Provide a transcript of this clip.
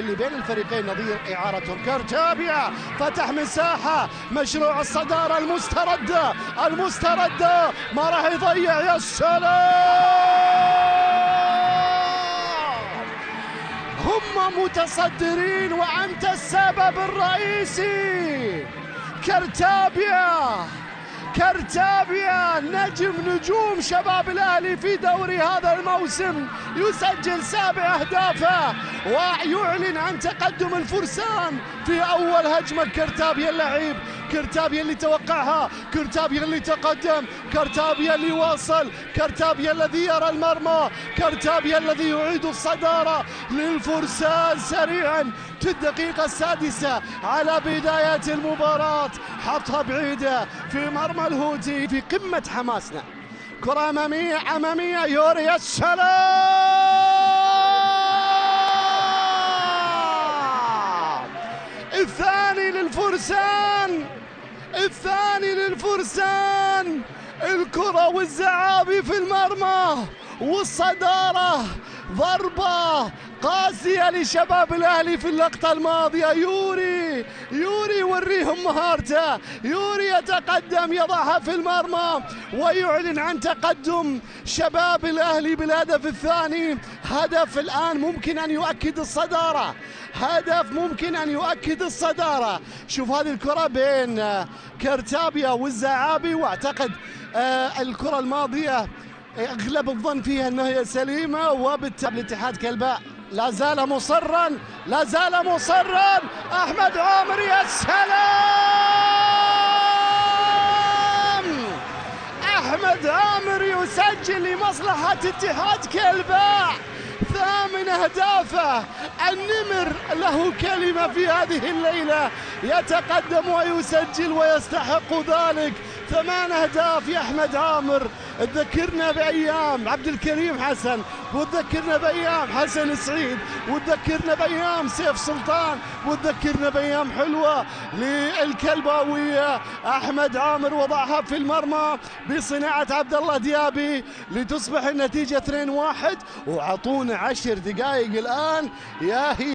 اللي بين الفريقين نظير إعارة كرتابيا. فتح مساحة، مشروع الصدارة المستردة ما راح يضيع. يا سلام، هم متصدرين وأنت السبب الرئيسي. كرتابيا نجوم شباب الأهلي في دوري هذا الموسم، يسجل 7 أهدافه ويعلن عن تقدم الفرسان في أول هجمة. كرتابيا اللعيب، كرتابيا اللي توقعها، كرتابيا اللي تقدم، كرتابيا اللي واصل، كرتابيا الذي يرى المرمى، كرتابيا الذي يعيد الصدارة للفرسان سريعا في الدقيقة 6 على بداية المباراة. حطها بعيدة في مرمى الهوتي في قمة حماسنا. كرة أمامية يوري. يا سلام، الثاني للفرسان. الكرة والزعابي في المرمى والصدارة، ضربة قاسية لشباب الأهلي في اللقطة الماضية. يوري يوريهم مهارته، يوري يتقدم، يضعها في المرمى ويعلن عن تقدم شباب الأهلي بالهدف الثاني. هدف الآن ممكن أن يؤكد الصدارة. شوف هذه الكرة بين كرتابيا والزعابي، واعتقد الكرة الماضية اغلب الظن فيها انها هي سليمه، وبالتالي الاتحاد كلباء لا زال مصرا. احمد عامر. يا سلام، احمد عامر يسجل لمصلحه اتحاد كلباء 8 أهدافه. النمر له كلمه في هذه الليله، يتقدم ويسجل ويستحق ذلك. 8 أهداف يا أحمد عامر. تذكرنا بأيام عبد الكريم حسن، وتذكرنا بأيام حسن سعيد، وتذكرنا بأيام سيف سلطان، وتذكرنا بأيام حلوة للكلباوية. أحمد عامر وضعها في المرمى بصناعة عبد الله ديابي لتصبح النتيجة 2-1. وعطونا 10 دقائق الآن. يا هي